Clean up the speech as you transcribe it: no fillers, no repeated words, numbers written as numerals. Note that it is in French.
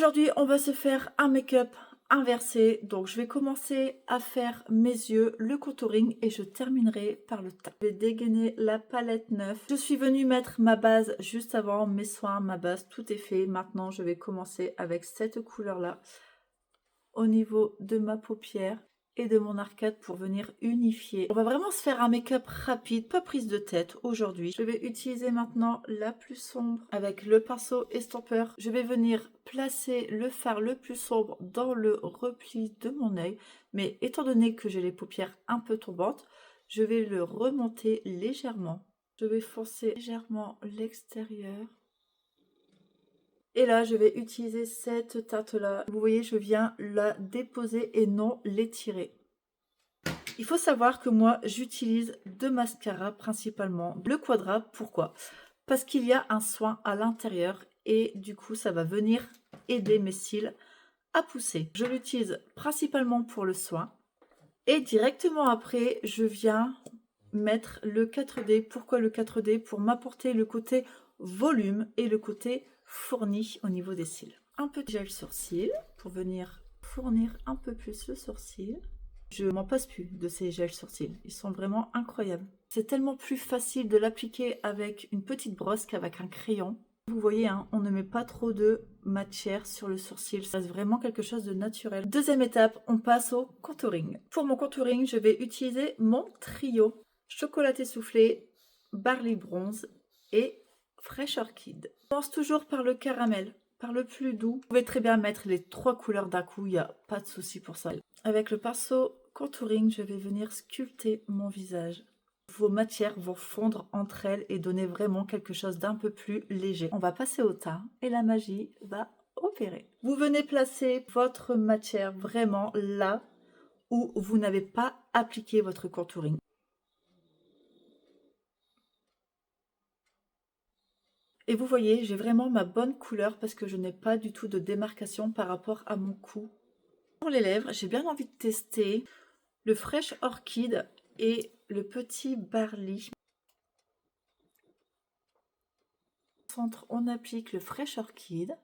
Aujourd'hui, on va se faire un make-up inversé. Donc, je vais commencer à faire mes yeux, le contouring et je terminerai par le teint. Je vais dégainer la palette 9. Je suis venue mettre ma base juste avant, mes soins, ma base, tout est fait. Maintenant, je vais commencer avec cette couleur-là au niveau de ma paupière et de mon arcade pour venir unifier. On va vraiment se faire un make-up rapide, pas prise de tête aujourd'hui. Je vais utiliser maintenant la plus sombre avec le pinceau estompeur. Je vais venir placer le fard le plus sombre dans le repli de mon œil. Mais étant donné que j'ai les paupières un peu tombantes, je vais le remonter légèrement. Je vais foncer légèrement l'extérieur. Et là, je vais utiliser cette teinte-là. Vous voyez, je viens la déposer et non l'étirer. Il faut savoir que moi, j'utilise deux mascaras principalement. Le Quadra, pourquoi? Parce qu'il y a un soin à l'intérieur et du coup, ça va venir aider mes cils à pousser. Je l'utilise principalement pour le soin. Et directement après, je viens mettre le 4D. Pourquoi le 4D? Pour m'apporter le côté volume et le côté fourni au niveau des cils. Un peu de gel sourcil pour venir fournir un peu plus le sourcil. Je m'en passe plus de ces gels sourcils. Ils sont vraiment incroyables. C'est tellement plus facile de l'appliquer avec une petite brosse qu'avec un crayon. Vous voyez, hein, on ne met pas trop de matière sur le sourcil. Ça reste vraiment quelque chose de naturel. Deuxième étape, on passe au contouring. Pour mon contouring, je vais utiliser mon trio chocolaté soufflé, barley bronze et Fresh Orchid. Je commence toujours par le caramel, par le plus doux. Vous pouvez très bien mettre les trois couleurs d'un coup, il n'y a pas de souci pour ça. Avec le pinceau contouring, je vais venir sculpter mon visage. Vos matières vont fondre entre elles et donner vraiment quelque chose d'un peu plus léger. On va passer au teint et la magie va opérer. Vous venez placer votre matière vraiment là où vous n'avez pas appliqué votre contouring. Et vous voyez, j'ai vraiment ma bonne couleur parce que je n'ai pas du tout de démarcation par rapport à mon cou. Pour les lèvres, j'ai bien envie de tester le Fresh Orchid et le petit Barley. Au centre, on applique le Fresh Orchid.